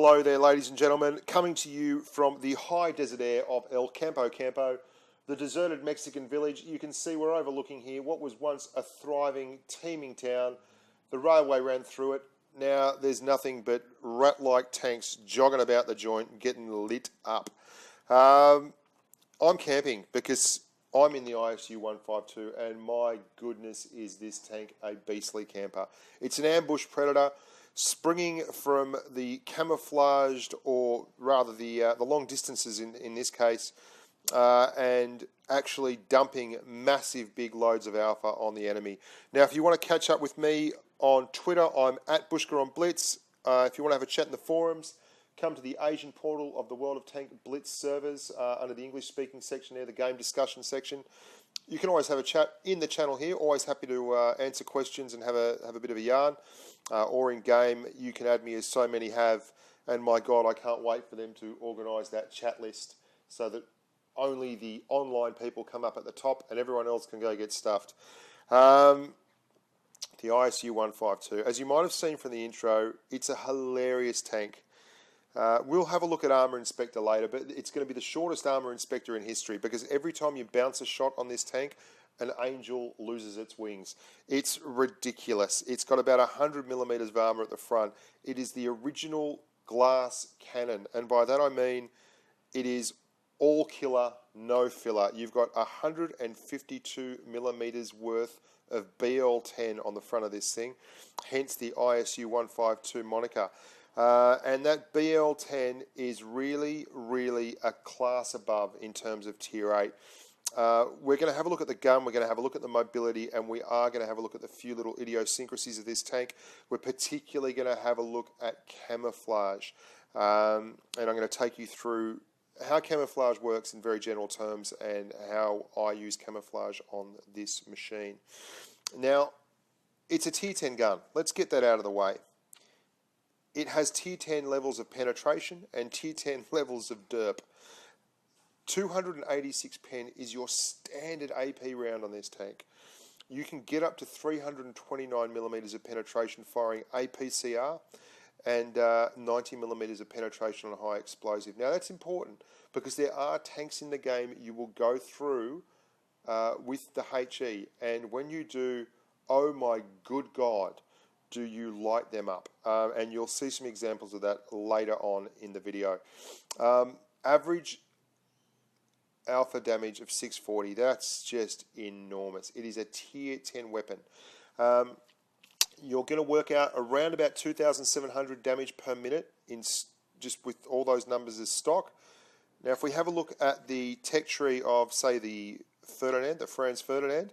Hello there, ladies and gentlemen, coming to you from the high desert air of El Campo, the deserted Mexican village. You can see we're overlooking here what was once a thriving, teeming town. The railway ran through it. Now there's nothing but rat-like tanks jogging about the joint, getting lit up. I'm camping because I'm in the ISU 152, and my goodness, is this tank a beastly camper. It's an ambush predator, springing from the camouflaged, or rather the long distances in this case, and actually dumping massive big loads of alpha on the enemy. Now, if you want to catch up with me on Twitter, I'm at Bushka on Blitz. If you want to have a chat in the forums, come to the Asian portal of the World of Tank Blitz servers under the English-speaking section there, the game discussion section. You can always have a chat in the channel here. Always happy to answer questions and have a bit of a yarn. Or in game, you can add me as so many have. And my God, I can't wait for them to organise that chat list so that only the online people come up at the top and everyone else can go get stuffed. The ISU 152, as you might have seen from the intro, it's a hilarious tank. We'll have a look at Armour Inspector later, but it's going to be the shortest Armour Inspector in history because every time you bounce a shot on this tank, an angel loses its wings. It's ridiculous. It's got about 100 millimeters of armour at the front. It is the original glass cannon, and by that I mean it is all killer, no filler. You've got 152 millimeters worth of BL10 on the front of this thing, hence the ISU 152 moniker. And that BL10 is really, really a class above in terms of Tier 8. We're going to have a look at the gun, we're going to have a look at the mobility, and we are going to have a look at the few little idiosyncrasies of this tank. We're particularly going to have a look at camouflage. And I'm going to take you through how camouflage works in very general terms and how I use camouflage on this machine. Now, it's a Tier 10 gun. Let's get that out of the way. It has Tier 10 levels of penetration and Tier 10 levels of derp. 286 pen is your standard AP round on this tank. You can get up to 329 millimeters of penetration firing APCR and 90 millimeters of penetration on a high explosive. Now that's important because there are tanks in the game you will go through with the HE, and when you do, oh my good God, do you light them up? And you'll see some examples of that later on in the video. Average alpha damage of 640, that's just enormous. It is a Tier 10 weapon. You're going to work out around about 2,700 damage per minute in just with all those numbers as stock. Now, if we have a look at the tech tree of, say, the Ferdinand, the Franz Ferdinand,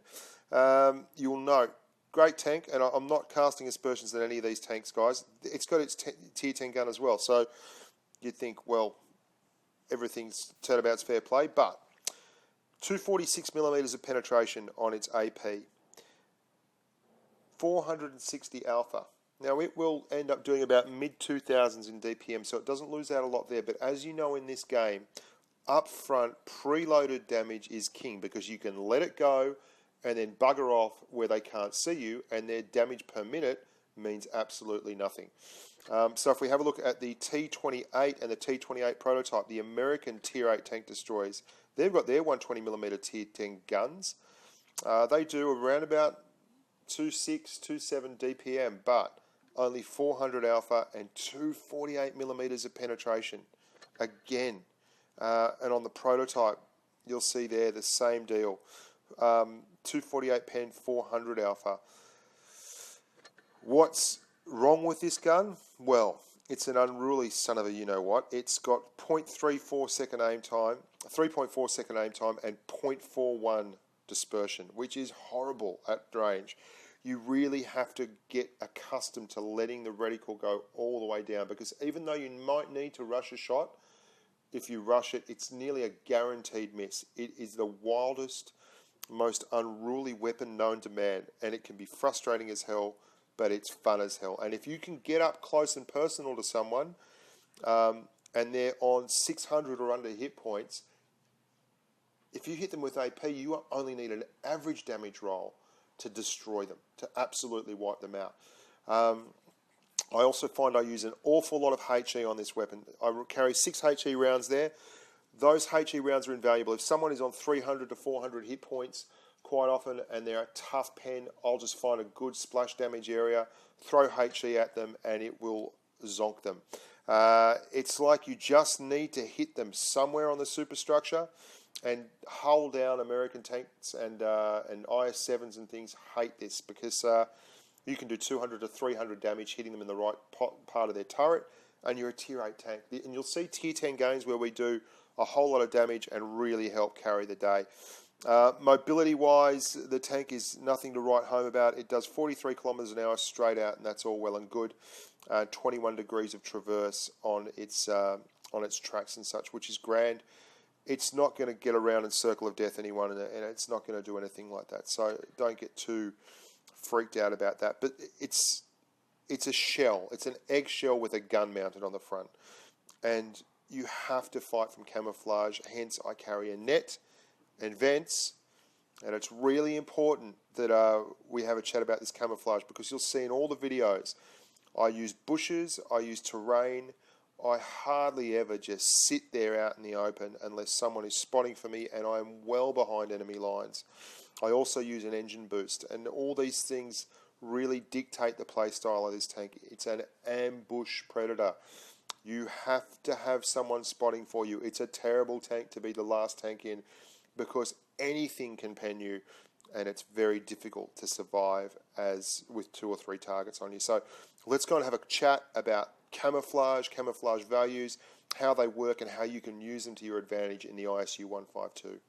you'll note, great tank, and I'm not casting aspersions at any of these tanks, guys. It's got its Tier 10 gun as well, so you'd think, well, everything's turnabout's fair play, but 246 millimeters of penetration on its AP, 460 alpha. Now it will end up doing about mid-2000s in DPM, so it doesn't lose out a lot there, but as you know in this game, up front, preloaded damage is king because you can let it go and then bugger off where they can't see you, and their damage per minute means absolutely nothing. So if we have a look at the T-28 and the T-28 prototype, the American Tier 8 tank destroyers, they've got their 120mm Tier 10 guns. They do around about 2.6, 2.7 DPM, but only 400 alpha and 248mm of penetration. Again, and on the prototype, you'll see there the same deal. 248 pen, 400 alpha. What's wrong with this gun? Well, it's an unruly son of a you-know-what. It's got 0.34 second aim time, 3.4 second aim time, and 0.41 dispersion, which is horrible at range. You really have to get accustomed to letting the reticle go all the way down, because even though you might need to rush a shot, if you rush it, it's nearly a guaranteed miss. It is the wildest, most unruly weapon known to man, and it can be frustrating as hell, but it's fun as hell. And if you can get up close and personal to someone, and they're on 600 or under hit points, if you hit them with AP, you only need an average damage roll to destroy them, to absolutely wipe them out. I also find I use an awful lot of HE on this weapon. I carry 6 HE rounds there. Those HE rounds are invaluable. If someone is on 300 to 400 hit points quite often and they're a tough pen, I'll just find a good splash damage area, throw HE at them, and it will zonk them. It's like you just need to hit them somewhere on the superstructure, and hull down American tanks and IS-7s and things hate this because you can do 200 to 300 damage hitting them in the right part of their turret, and you're a tier 8 tank. And you'll see tier 10 games where we do a whole lot of damage and really help carry the day. Mobility-wise, the tank is nothing to write home about. It does 43 kilometers an hour straight out, and that's all well and good. 21 degrees of traverse on its tracks and such, which is grand. It's not going to get around and circle of death anyone, and it's not going to do anything like that. So don't get too freaked out about that. But it's a shell. It's an eggshell with a gun mounted on the front, and you have to fight from camouflage. Hence, I carry a net and vents, and it's really important that we have a chat about this camouflage, because you'll see in all the videos I use bushes, I use terrain. I hardly ever just sit there out in the open unless someone is spotting for me and I am well behind enemy lines. I also use an engine boost, and all these things really dictate the play style of this tank. It's an ambush predator. You have to have someone spotting for you. It's a terrible tank to be the last tank in, because anything can pen you, and it's very difficult to survive as with 2 or 3 targets on you. So let's go and have a chat about camouflage values, how they work, and how you can use them to your advantage in the ISU 152.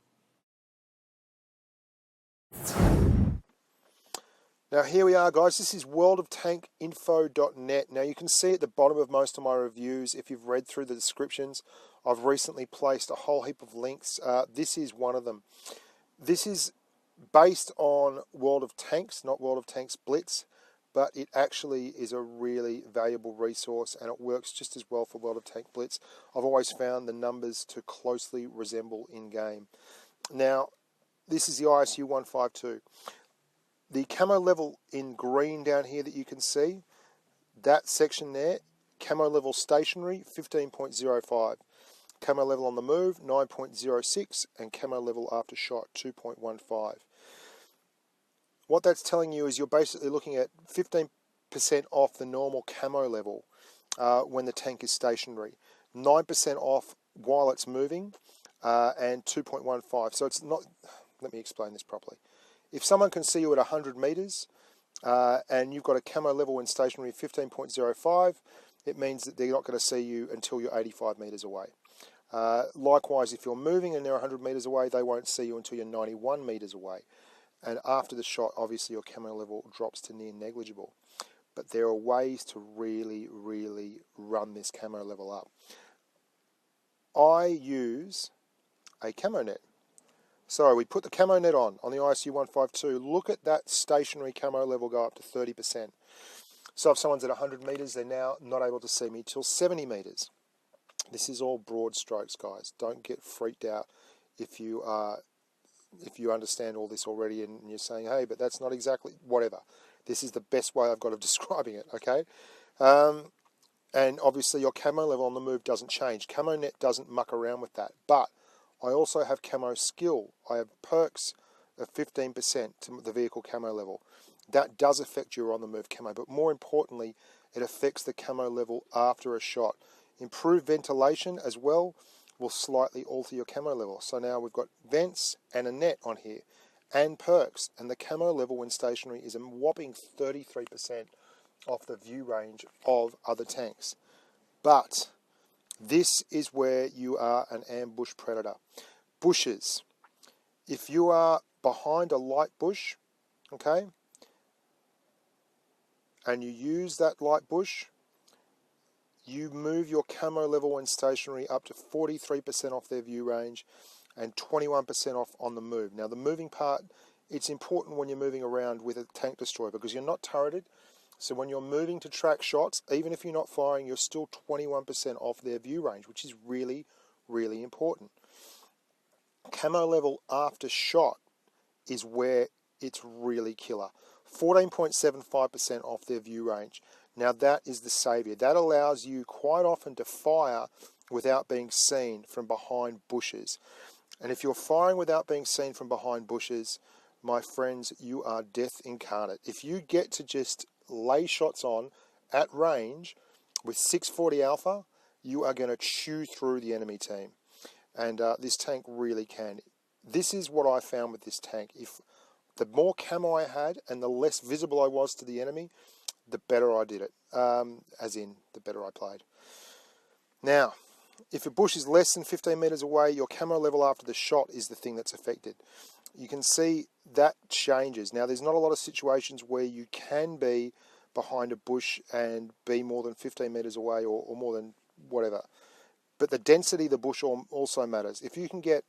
Now here we are, guys. This is worldoftankinfo.net. Now you can see at the bottom of most of my reviews, if you've read through the descriptions, I've recently placed a whole heap of links. This is one of them. This is based on World of Tanks, not World of Tanks Blitz, but it actually is a really valuable resource, and it works just as well for World of Tank Blitz. I've always found the numbers to closely resemble in-game. Now, this is the ISU 152. The camo level in green down here that you can see, that section there, camo level stationary, 15.05. Camo level on the move, 9.06, and camo level after shot, 2.15. What that's telling you is you're basically looking at 15% off the normal camo level when the tank is stationary, 9% off while it's moving, and 2.15. So it's not, let me explain this properly. If someone can see you at 100 meters and you've got a camo level in stationary 15.05, it means that they're not going to see you until you're 85 meters away. Likewise, if you're moving and they're 100 meters away, they won't see you until you're 91 meters away. And after the shot, obviously your camo level drops to near negligible. But there are ways to really, really run this camo level up. I use a camo net. So we put the camo net on the ISU 152. Look at that stationary camo level go up to 30%. So if someone's at 100 meters, they're now not able to see me till 70 meters. This is all broad strokes, guys. Don't get freaked out if you understand all this already and you're saying, hey, but that's not exactly, whatever. This is the best way I've got of describing it, okay? And obviously your camo level on the move doesn't change. Camo net doesn't muck around with that. But I also have camo skill. I have perks of 15% to the vehicle camo level. That does affect your on the move camo, but more importantly, it affects the camo level after a shot. Improved ventilation as well will slightly alter your camo level. So now we've got vents and a net on here, and perks, and the camo level when stationary is a whopping 33% off the view range of other tanks. But this is where you are an ambush predator. Bushes. If you are behind a light bush, okay, and you use that light bush, you move your camo level when stationary up to 43% off their view range and 21% off on the move. Now the moving part, it's important when you're moving around with a tank destroyer because you're not turreted. So when you're moving to track shots, even if you're not firing, you're still 21% off their view range, which is really, really important. Camo level after shot is where it's really killer. 14.75% off their view range, Now that is the saviour. That allows you quite often to fire without being seen from behind bushes. And if you're firing without being seen from behind bushes, my friends, you are death incarnate. If you get to just lay shots on at range with 640 alpha, you are going to chew through the enemy team. And this tank really can. This is what I found with this tank. If the more camo I had and the less visible I was to the enemy, the better I did it. As in, the better I played. Now, if a bush is less than 15 meters away, your camo level after the shot is the thing that's affected. You can see that changes. Now, there's not a lot of situations where you can be behind a bush and be more than 15 meters away or more than whatever. But the density of the bush also matters. If you can get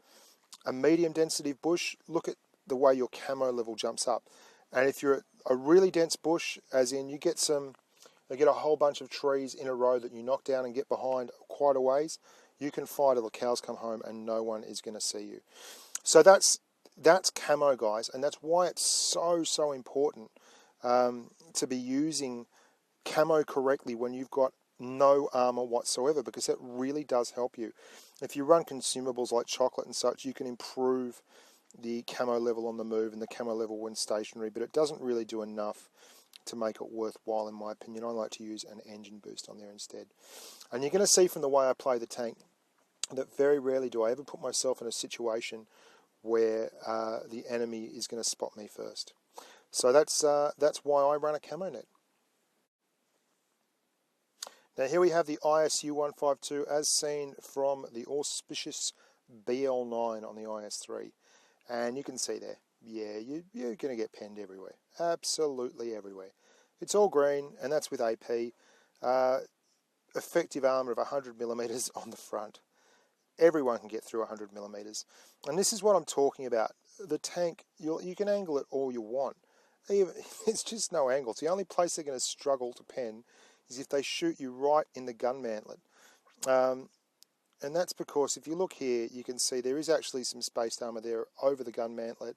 a medium density bush, look at the way your camo level jumps up. And if you're at a really dense bush, as in you get a whole bunch of trees in a row that you knock down and get behind quite a ways, you can fire till the cows come home and no one is going to see you. So that's camo, guys, and that's why it's so important to be using camo correctly when you've got no armour whatsoever, because that really does help you. If you run consumables like chocolate and such, you can improve the camo level on the move and the camo level when stationary, but it doesn't really do enough to make it worthwhile, in my opinion. I like to use an engine boost on there instead. And you're going to see from the way I play the tank that very rarely do I ever put myself in a situation where the enemy is going to spot me first. So that's why I run a camo net. Now here we have the ISU 152 as seen from the auspicious BL9 on the IS3. And you can see there, yeah, you're going to get penned everywhere. Absolutely everywhere. It's all green, and that's with AP. Effective armour of 100mm on the front. Everyone can get through 100mm. And this is what I'm talking about. The tank, you can angle it all you want. It's just no angles. The only place they're going to struggle to pen is if they shoot you right in the gun mantlet. And that's because if you look here, you can see there is actually some spaced armour there over the gun mantlet,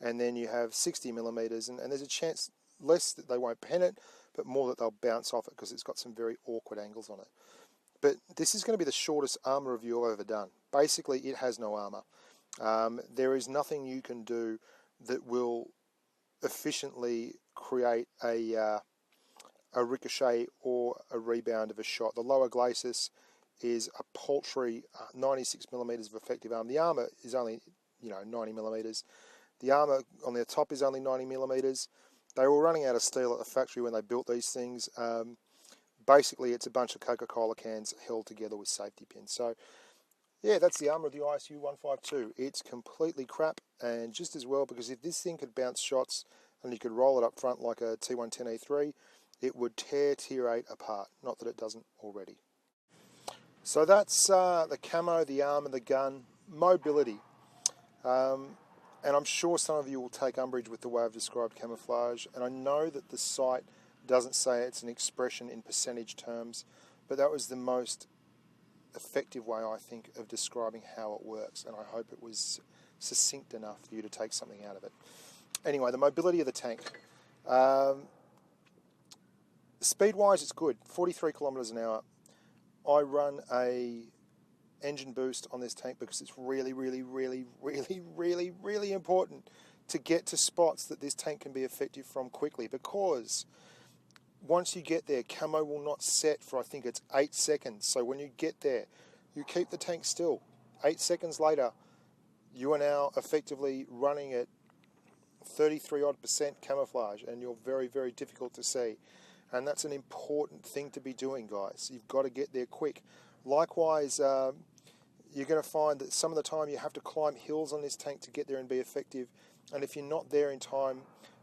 and then you have 60mm, and there's a chance less that they won't pen it, but more that they'll bounce off it because it's got some very awkward angles on it. But this is going to be the shortest armour review I've ever done. Basically, it has no armour. There is nothing you can do that will efficiently create a ricochet or a rebound of a shot. The lower glacis is a paltry 96mm of effective armor. The armor is only 90mm. The armor on the top is only 90mm. They were running out of steel at the factory when they built these things. Basically, it's a bunch of Coca-Cola cans held together with safety pins. So, yeah, that's the armor of the ISU 152. It's completely crap, and just as well, because if this thing could bounce shots and you could roll it up front like a T110A3, it would tear Tier 8 apart. Not that it doesn't already. So that's the camo, the armour, the gun, mobility. And I'm sure some of you will take umbrage with the way I've described camouflage. And I know that the site doesn't say it's an expression in percentage terms, but that was the most effective way, I think, of describing how it works. And I hope it was succinct enough for you to take something out of it. Anyway, the mobility of the tank. Speed-wise, it's good. 43 kilometres an hour. I run a engine boost on this tank because it's really important to get to spots that this tank can be effective from quickly, because once you get there, camo will not set for, I think it's 8 seconds. So when you get there, you keep the tank still. 8 seconds later, you are now effectively running at 33% camouflage, and you're very difficult to see. And that's an important thing to be doing, guys. You've got to get there quick. Likewise, you're going to find that some of the time you have to climb hills on this tank to get there and be effective. And if you're not there in time,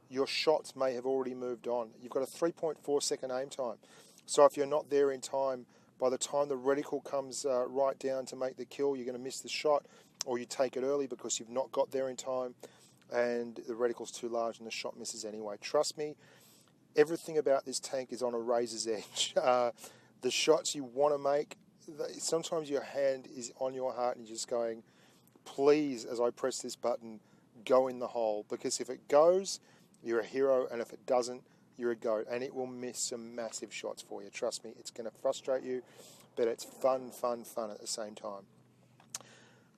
your shots may have already moved on. You've got a 3.4 second aim time. So if you're not there in time, by the time the reticle comes right down to make the kill, you're going to miss the shot, or you take it early because you've not got there in time and the reticle's too large and the shot misses anyway. Trust me, everything about this tank is on a razor's edge. The shots you want to make, sometimes your hand is on your heart and you're just going, please, as I press this button, go in the hole. Because if it goes, you're a hero, and if it doesn't, you're a goat, and it will miss some massive shots for you. Trust me, it's going to frustrate you, but it's fun at the same time.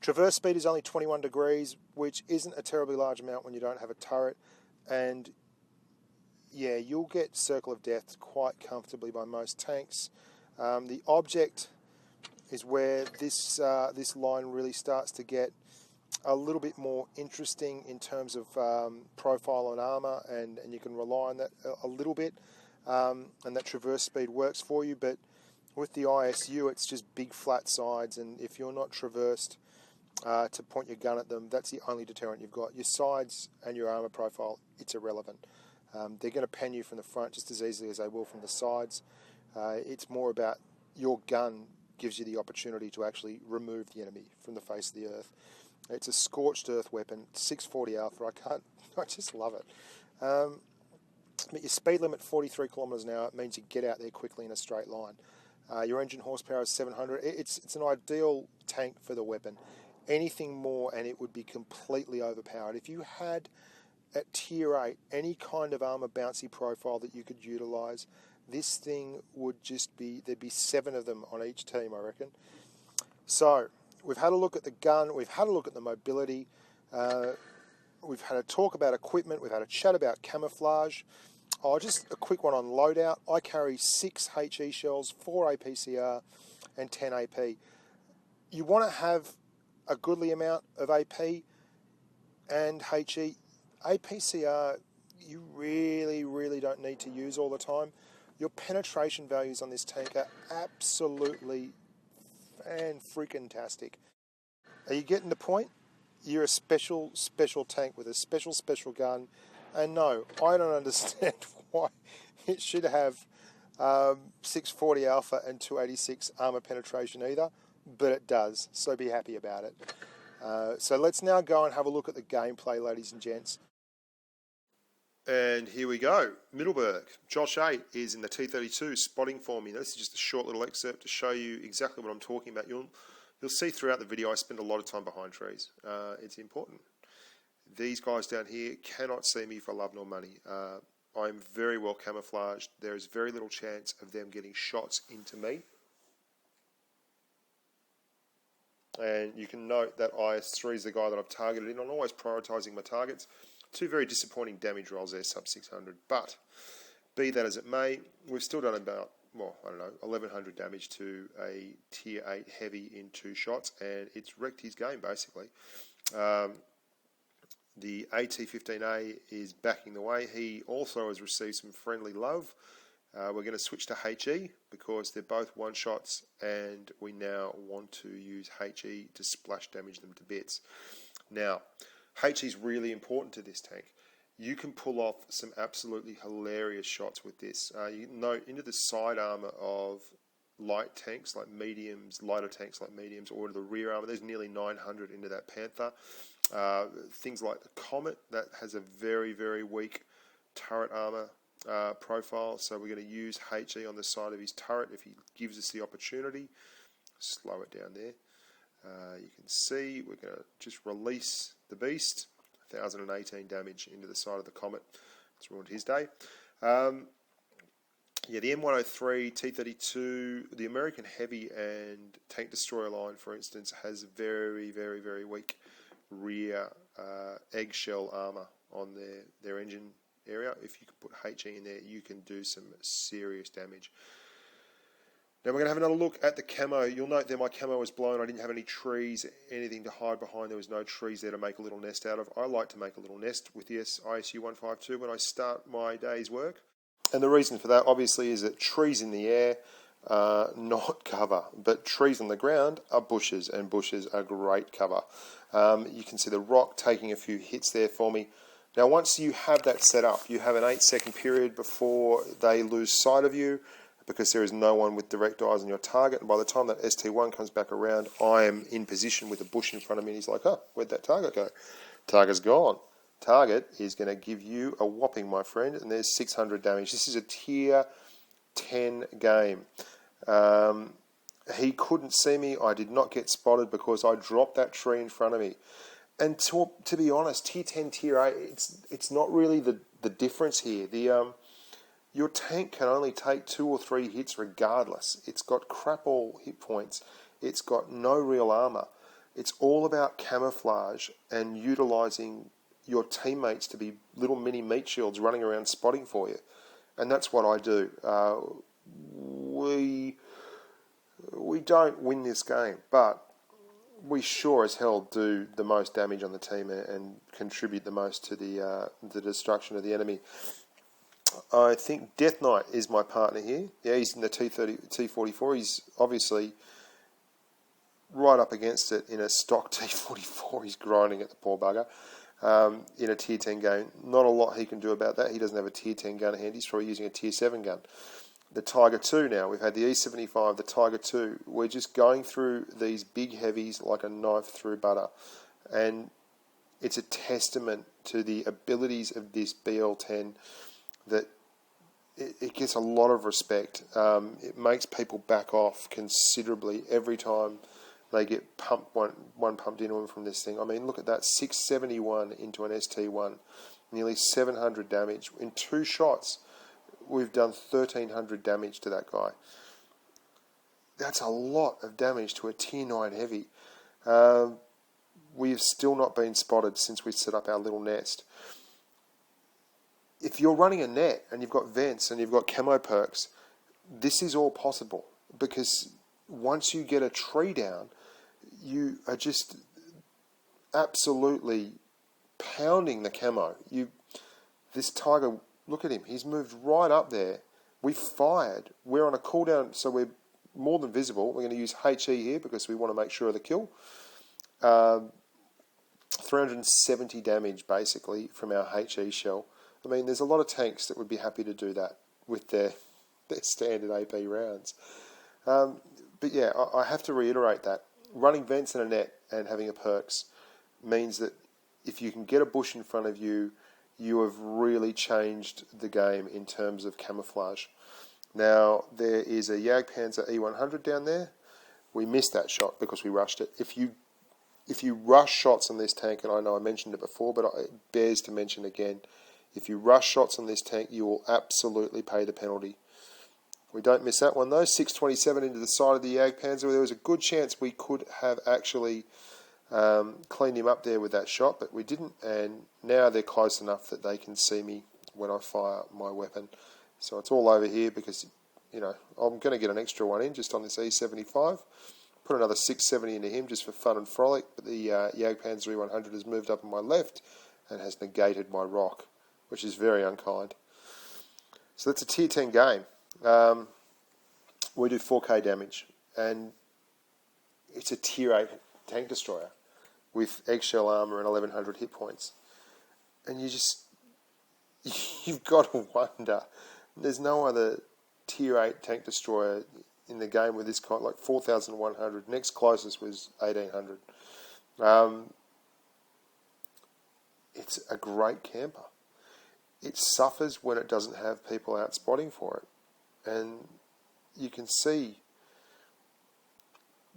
Traverse speed is only 21 degrees, which isn't a terribly large amount when you don't have a turret, and yeah, you'll get Circle of Death quite comfortably by most tanks. The object is where this line really starts to get a little bit more interesting in terms of profile on armour, and you can rely on that a little bit, and that traverse speed works for you. But with the ISU, it's just big flat sides, and if you're not traversed to point your gun at them, that's the only deterrent you've got. Your sides and your armour profile, it's irrelevant. They're going to pen you from the front just as easily as they will from the sides. It's more about your gun gives you the opportunity to actually remove the enemy from the face of the earth. It's a scorched earth weapon, 640 alpha. I just love it. But your speed limit 43 kilometers an hour. It means you get out there quickly in a straight line. Your engine horsepower is 700. It's an ideal tank for the weapon. Anything more and it would be completely overpowered. If you had at tier 8 any kind of armor bouncy profile that you could utilize, this thing would just be, there'd be 7 of them on each team, I reckon. So we've had a look at the gun, we've had a look at the mobility, we've had a talk about equipment, we've had a chat about camouflage. Oh, just a quick one on loadout. I carry 6 HE shells, 4 APCR and 10 AP. You want to have a goodly amount of AP and HE. APCR you really don't need to use all the time. Your penetration values on this tank are absolutely fan-freaking-tastic. Are you getting the point? You're a special tank with a special gun. And no, I don't understand why it should have 640 alpha and 286 armor penetration either, but it does, so be happy about it. So let's now go and have a look at the gameplay, ladies and gents. And here we go. Middleburg. Josh 8 is in the T32 spotting for me. Now, this is just a short little excerpt to show you exactly what I'm talking about. You'll see throughout the video I spend a lot of time behind trees. It's important. These guys down here cannot see me for love nor money. I'm very well camouflaged. There is very little chance of them getting shots into me. And you can note that IS3 is the guy that I've targeted in. I'm always prioritising my targets. 2 very disappointing damage rolls there, sub 600. But be that as it may, we've still done about, well, I don't know, 1100 damage to a tier 8 heavy in 2 shots, and it's wrecked his game basically. The AT-15A is backing the way. He also has received some friendly love. We're going to switch to HE because they're both one-shots, and we now want to use HE to splash damage them to bits. Now, HE is really important to this tank. You can pull off some absolutely hilarious shots with this. You note into the side armour of light tanks like mediums, lighter tanks like mediums, or into the rear armour. There's nearly 900 into that Panther. Things like the Comet, that has a very weak turret armour profile, so we're going to use HE on the side of his turret if he gives us the opportunity. Slow it down there. You can see we're going to just release the beast. 1018 damage into the side of the Comet. It's ruined his day. Yeah, the M103, T32, the American Heavy and Tank Destroyer line, for instance, has very weak rear eggshell armour on their engine area. If you can put HE in there, you can do some serious damage. Now we're going to have another look at the camo. You'll note there my camo was blown. I didn't have any trees, anything to hide behind. There was no trees there to make a little nest out of. I like to make a little nest with the ISU 152 when I start my day's work. And the reason for that, obviously, is that trees in the air are not cover, but trees on the ground are bushes, and bushes are great cover. You can see the rock taking a few hits there for me. Now, once you have that set up, you have an 8-second period before they lose sight of you, because there is no one with direct eyes on your target. And by the time that ST1 comes back around, I am in position with a bush in front of me, and he's like, oh, where'd that target go? Target's gone. Target is going to give you a whopping, my friend, and there's 600 damage. This is a tier 10 game. He couldn't see me. I did not get spotted because I dropped that tree in front of me. And to be honest, tier 10, tier 8, it's not really the difference here. your tank can only take 2 or 3 hits regardless. It's got crap all hit points. It's got no real armour. It's all about camouflage and utilising your teammates to be little mini meat shields running around spotting for you. And that's what I do. We don't win this game, but we sure as hell do the most damage on the team and contribute the most to the destruction of the enemy. I think Death Knight is my partner here. Yeah, he's in the T44. He's obviously right up against it in a stock T44. He's grinding at the poor bugger in a Tier 10 game. Not a lot he can do about that. He doesn't have a Tier 10 gun handy. He's probably using a Tier 7 gun. The Tiger 2 now. We've had the E75, the Tiger 2. We're just going through these big heavies like a knife through butter. And it's a testament to the abilities of this BL10 that it gets a lot of respect. It makes people back off considerably every time they get one pumped into them from this thing. I mean, look at that, 671 into an ST1, nearly 700 damage. In 2 shots, we've done 1,300 damage to that guy. That's a lot of damage to a Tier 9 heavy. We've still not been spotted since we set up our little nest. If you're running a net and you've got vents and you've got camo perks, this is all possible, because once you get a tree down, you are just absolutely pounding the camo. This Tiger, look at him, he's moved right up there. We fired. We're on a cooldown, so we're more than visible. We're going to use HE here because we want to make sure of the kill. 370 damage basically from our HE shell. I mean, there's a lot of tanks that would be happy to do that with their standard AP rounds. But yeah, I have to reiterate that. Running vents in a net and having a perks means that if you can get a bush in front of you, you have really changed the game in terms of camouflage. Now, there is a Jagdpanzer E100 down there. We missed that shot because we rushed it. If you rush shots on this tank, and I know I mentioned it before, but it bears to mention again, if you rush shots on this tank, you will absolutely pay the penalty. We don't miss that one though. 627 into the side of the Jagdpanzer. There was a good chance we could have actually cleaned him up there with that shot, but we didn't, and now they're close enough that they can see me when I fire my weapon. So it's all over here because, you know, I'm going to get an extra one in just on this E75. Put another 670 into him just for fun and frolic, but the Jagdpanzer E100 has moved up on my left and has negated my rock, which is very unkind. So that's a Tier 10 game. We do 4k damage, and it's a Tier 8 tank destroyer with eggshell armour and 1100 hit points. And you've got to wonder, there's no other Tier 8 tank destroyer in the game with this kind, like 4,100. Next closest was 1,800. It's a great camper. It suffers when it doesn't have people out spotting for it. And you can see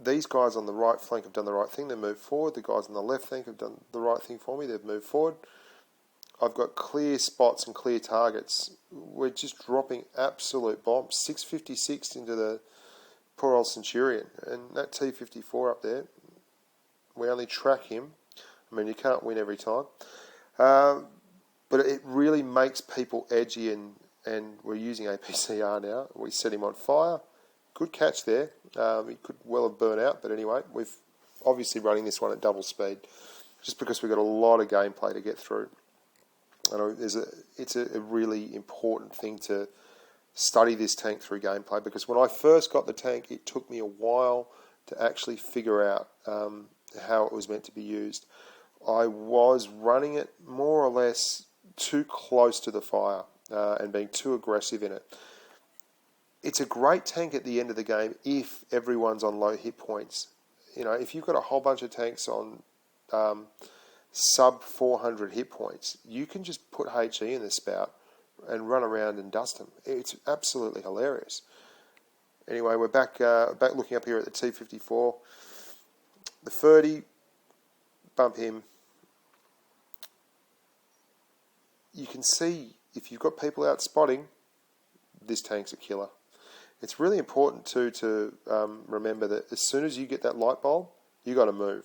these guys on the right flank have done the right thing. They've moved forward. The guys on the left flank have done the right thing for me. They've moved forward. I've got clear spots and clear targets. We're just dropping absolute bombs. 656 into the poor old Centurion. And that T-54 up there, we only track him. I mean, you can't win every time. But it really makes people edgy, and we're using APCR now. We set him on fire. Good catch there. He could well have burnt out, but anyway, we've obviously running this one at double speed just because we've got a lot of gameplay to get through. And it's a really important thing to study this tank through gameplay, because when I first got the tank, it took me a while to actually figure out how it was meant to be used. I was running it more or less too close to the fire and being too aggressive in it. It's a great tank at the end of the game if everyone's on low hit points. You know, if you've got a whole bunch of tanks on sub 400 hit points, you can just put HE in the spout and run around and dust them. It's absolutely hilarious. Anyway, we're back looking up here at the T-54. The 30, bump him. You can see if you've got people out spotting, this tank's a killer. It's really important too to remember that as soon as you get that light bulb, you got to move,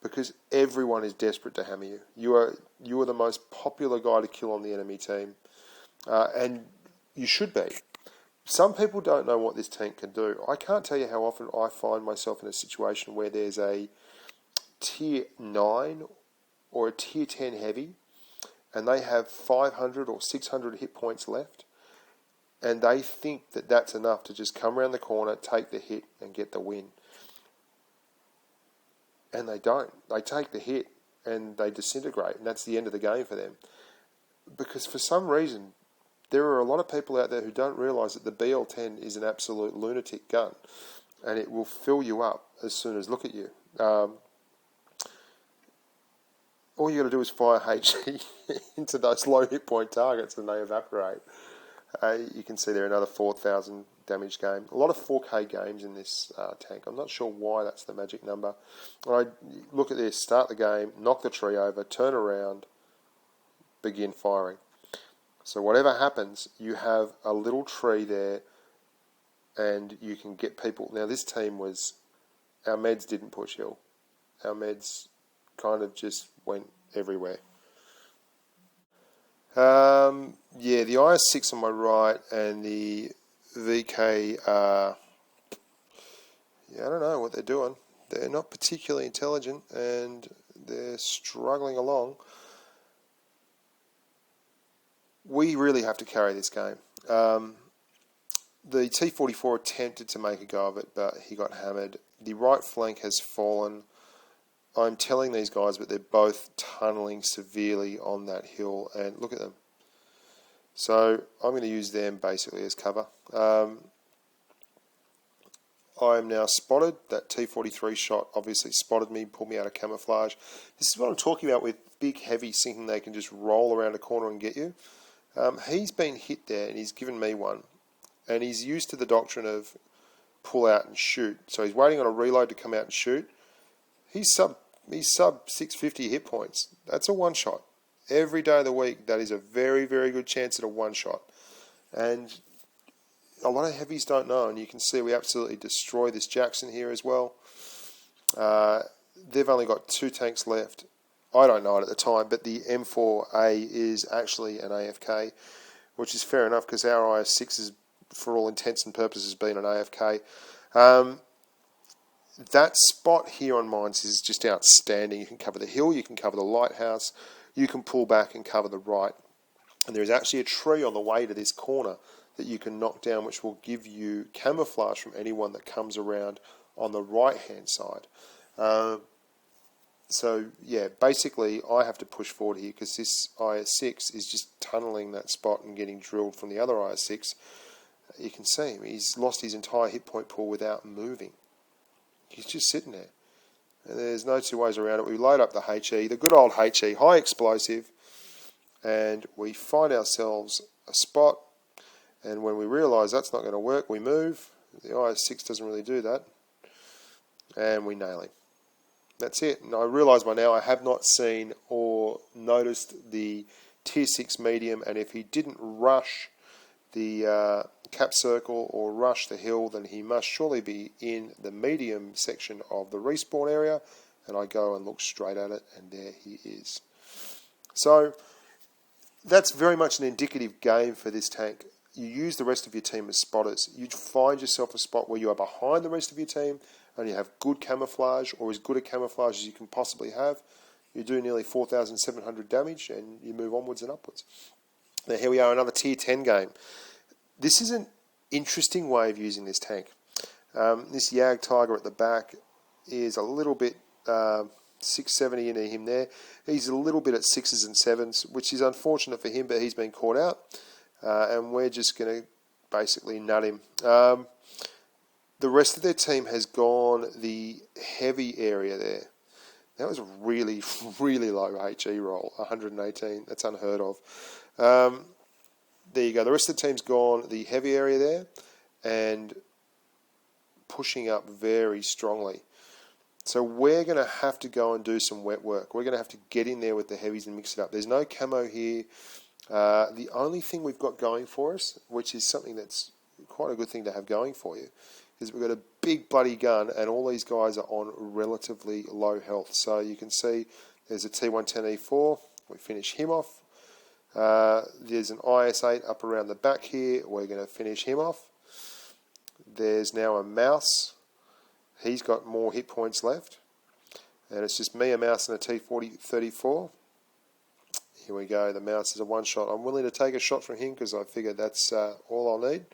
because everyone is desperate to hammer you. You are the most popular guy to kill on the enemy team, and you should be. Some people don't know what this tank can do. I can't tell you how often I find myself in a situation where there's a tier 9 or a tier 10 heavy, and they have 500 or 600 hit points left, and they think that that's enough to just come around the corner, take the hit, and get the win. And they don't. They take the hit, and they disintegrate, and that's the end of the game for them. Because for some reason, there are a lot of people out there who don't realise that the BL-10 is an absolute lunatic gun, and it will fill you up as soon as look at you. All you got to do is fire HE into those low hit point targets and they evaporate. You can see there another 4,000 damage game. A lot of 4K games in this tank. I'm not sure why that's the magic number. When I look at this, start the game, knock the tree over, turn around, begin firing. So whatever happens, you have a little tree there and you can get people. Now this team was, our meds didn't push hill. Our meds kind of just went everywhere. Yeah, the IS6 on my right and the VK are, I don't know what they're doing. They're not particularly intelligent and they're struggling along. We really have to carry this game. The T-44 attempted to make a go of it, but he got hammered. The right flank has fallen. I'm telling these guys, but they're both tunnelling severely on that hill, and look at them. So I'm going to use them basically as cover. I'm now spotted. That T-43 shot obviously spotted me, pulled me out of camouflage. This is what I'm talking about with big heavies thinking they can just roll around a corner and get you. He's been hit there and he's given me one. And he's used to the doctrine of pull out and shoot. So he's waiting on a reload to come out and shoot. He's sub 650 hit points. That's a one shot. Every day of the week, that is a very, very good chance at a one shot. And a lot of heavies don't know, and you can see we absolutely destroy this Jackson here as well. They've only got 2 tanks left. I don't know it at the time, but the M4A is actually an AFK, which is fair enough because our IS6 is, for all intents and purposes, been an AFK. That spot here on mines is just outstanding. You can cover the hill, you can cover the lighthouse, you can pull back and cover the right. And there is actually a tree on the way to this corner that you can knock down, which will give you camouflage from anyone that comes around on the right-hand side. So, yeah, basically I have to push forward here because this IS6 is just tunnelling that spot and getting drilled from the other IS6. You can see him. He's lost his entire hit point pool without moving. He's just sitting there. And there's no two ways around it. We load up the HE, the good old HE, high explosive, and we find ourselves a spot. And when we realise that's not going to work, we move. The IS6 doesn't really do that. And we nail him. That's it. And I realise by now I have not seen or noticed the tier 6 medium, and if he didn't rush the cap circle or rush the hill, then he must surely be in the medium section of the respawn area. And I go and look straight at it, and there he is. So that's very much an indicative game for this tank. You use the rest of your team as spotters. You find yourself a spot where you are behind the rest of your team and you have good camouflage, or as good a camouflage as you can possibly have. You do nearly 4,700 damage and you move onwards and upwards. Now here we are, another tier 10 game. This is an interesting way of using this tank. This Yag Tiger at the back is a little bit 670 into him there. He's a little bit at 6s and 7s, which is unfortunate for him, but he's been caught out. And we're just going to basically nut him. The rest of their team has gone the heavy area there. That was a really, really low HE roll, 118. That's unheard of. There you go. The rest of the team's gone the heavy area there and pushing up very strongly. So we're going to have to go and do some wet work. We're going to have to get in there with the heavies and mix it up. There's no camo here. The only thing we've got going for us, which is something that's quite a good thing to have going for you, is we've got a big bloody gun and all these guys are on relatively low health. So you can see there's a T110E4, we finish him off. There's an IS8 up around the back here, we're going to finish him off. There's now a mouse, he's got more hit points left. And it's just me, a mouse and a T4034. Here we go, the mouse is a one shot. I'm willing to take a shot from him because I figure that's all I'll need.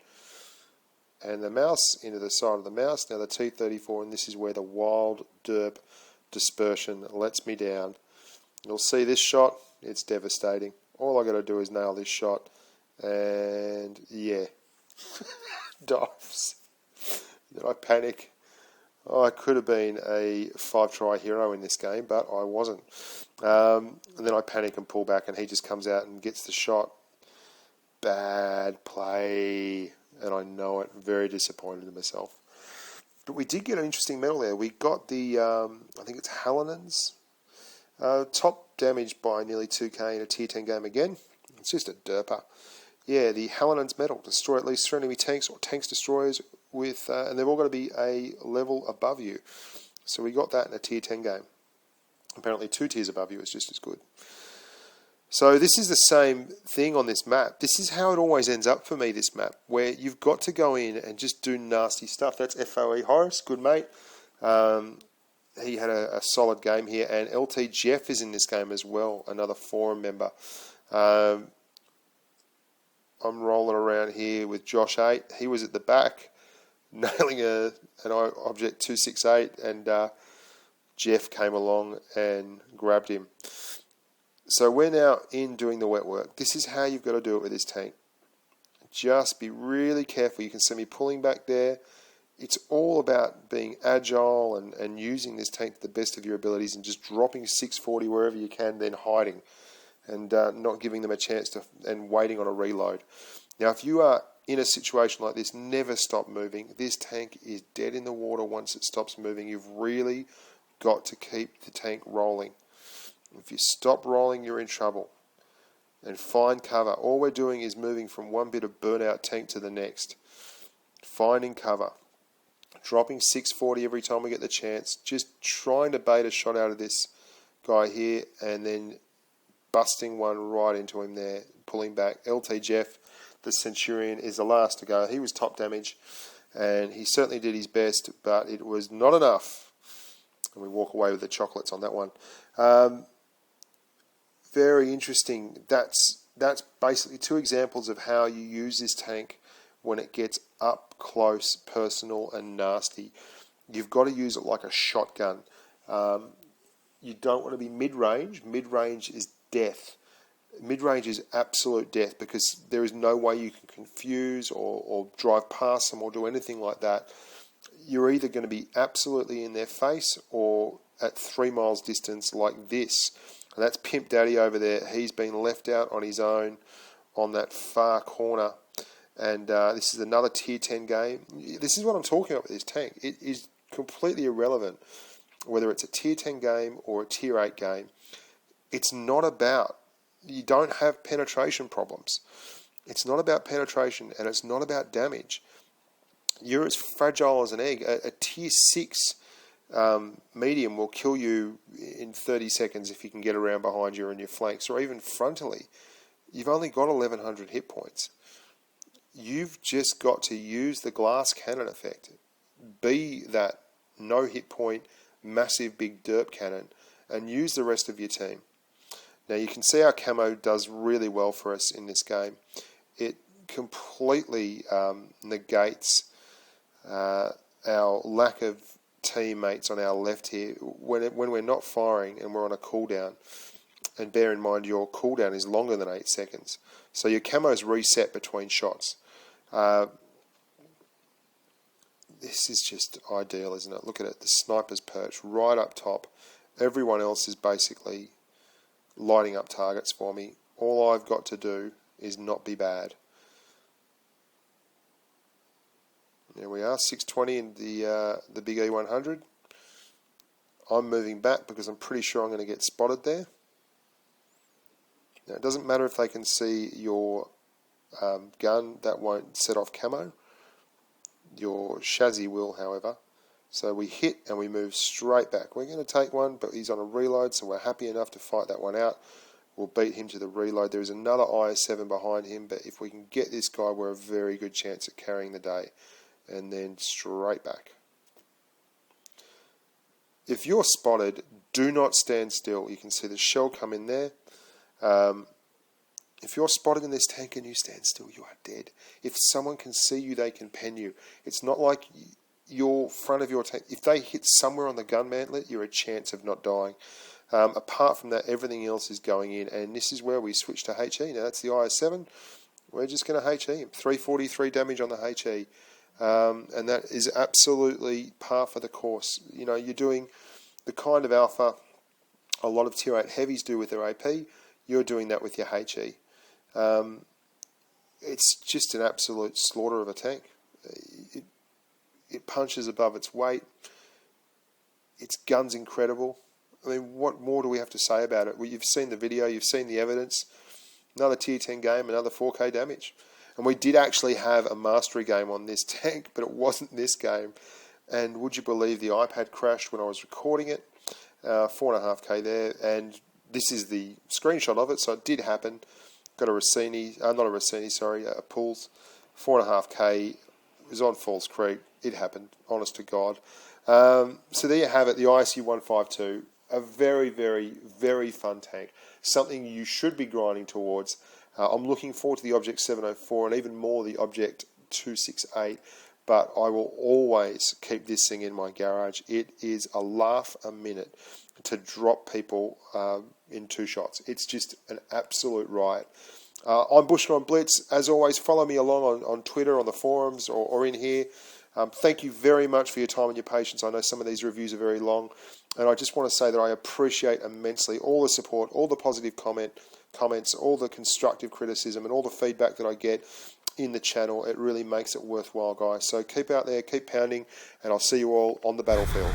And the mouse into the side of the mouse, now the T34, and this is where the wild derp dispersion lets me down. You'll see this shot, it's devastating. All I got to do is nail this shot, and yeah, dives. Then I panic. Oh, I could have been a 5-try hero in this game, but I wasn't. And then I panic and pull back, and he just comes out and gets the shot. Bad play. And I know it, very disappointed in myself. But we did get an interesting medal there. We got the, I think it's Hallinan's, top damage by nearly 2k in a tier 10 game again. It's just a derper. Yeah, the Hallinan's medal. Destroy at least 3 enemy tanks or tanks destroyers with, and they've all got to be a level above you. So we got that in a tier 10 game. Apparently 2 tiers above you is just as good. So this is the same thing on this map. This is how it always ends up for me, this map, where you've got to go in and just do nasty stuff. That's FOE Horace, good mate. He had a solid game here, and LT Jeff is in this game as well, another forum member. I'm rolling around here with Josh 8. He was at the back, nailing an object 268, and Jeff came along and grabbed him. So we're now in doing the wet work. This is how you've got to do it with this tank. Just be really careful. You can see me pulling back there. It's all about being agile and using this tank to the best of your abilities and just dropping 640 wherever you can, then hiding and not giving them a chance to and waiting on a reload. Now, if you are in a situation like this, never stop moving. This tank is dead in the water once it stops moving. You've really got to keep the tank rolling. If you stop rolling, you're in trouble. And find cover. All we're doing is moving from one bit of burnout tank to the next. Finding cover. Dropping 640 every time we get the chance. Just trying to bait a shot out of this guy here and then busting one right into him there. Pulling back. LT Jeff, the Centurion, is the last to go. He was top damage and he certainly did his best, but it was not enough. And we walk away with the chocolates on that one. Very interesting. That's basically 2 examples of how you use this tank when it gets up close, personal and nasty. You've got to use it like a shotgun. You don't want to be mid-range. Mid-range is death. Mid-range is absolute death because there is no way you can confuse or drive past them or do anything like that. You're either going to be absolutely in their face or at 3 miles distance like this. And that's Pimp Daddy over there. He's been left out on his own on that far corner. And this is another tier 10 game. This is what I'm talking about with this tank. It is completely irrelevant whether it's a tier 10 game or a tier 8 game. It's not about, you don't have penetration problems. It's not about penetration and it's not about damage. You're as fragile as an egg. A tier 6 medium will kill you in 30 seconds if you can get around behind you and your flanks, or even frontally. You've only got 1100 hit points. You've just got to use the glass cannon effect. Be that no hit point, massive big derp cannon, and use the rest of your team. Now you can see our camo does really well for us in this game. It completely negates our lack of teammates on our left here when we're not firing and we're on a cooldown. And bear in mind your cooldown is longer than 8 seconds, so your camo's reset between shots. This is just ideal, isn't it? Look at it, the sniper's perched right up top. Everyone else is basically lighting up targets for me. All I've got to do is not be bad. There we are, 620 in the big E100. I'm moving back because I'm pretty sure I'm going to get spotted there. Now, it doesn't matter if they can see your gun, that won't set off camo. Your chassis will, however. So we hit and we move straight back. We're going to take one, but he's on a reload, so we're happy enough to fight that one out. We'll beat him to the reload. There is another IS-7 behind him, but if we can get this guy, we're a very good chance at carrying the day. And then straight back. If you're spotted, do not stand still. You can see the shell come in there. If you're spotted in this tank and you stand still, you are dead. If someone can see you, they can pen you. It's not like your front of your tank. If they hit somewhere on the gun mantlet, you're a chance of not dying. Apart from that, everything else is going in, and this is where we switch to HE. Now that's the IS-7. We're just going to HE him. 343 damage on the HE, and that is absolutely par for the course. You know, you're doing the kind of alpha a lot of tier 8 heavies do with their AP. You're doing that with your HE. It's just an absolute slaughter of a tank. It punches above its weight. Its gun's incredible. I mean, what more do we have to say about it? Well, you've seen the video, you've seen the evidence. Another tier 10 game, another 4K damage. And we did actually have a mastery game on this tank, but it wasn't this game. And would you believe the iPad crashed when I was recording it? 4.5K there, and this is the screenshot of it, so it did happen. Got a Rossini, not a Rossini, sorry, a Pools, 4.5K. It was on Falls Creek. It happened, honest to God. So there you have it, the ISU 152. A very, very, very fun tank. Something you should be grinding towards. I'm looking forward to the Object 704 and even more the Object 268. But I will always keep this thing in my garage. It is a laugh a minute to drop people in 2 shots. It's just an absolute riot. I'm Bushka on Blitz. As always, follow me along on Twitter, on the forums, or in here. Thank you very much for your time and your patience. I know some of these reviews are very long, and I just want to say that I appreciate immensely all the support, all the positive comments, all the constructive criticism, and all the feedback that I get in the channel. It really makes it worthwhile, guys. So keep out there, keep pounding, and I'll see you all on the battlefield.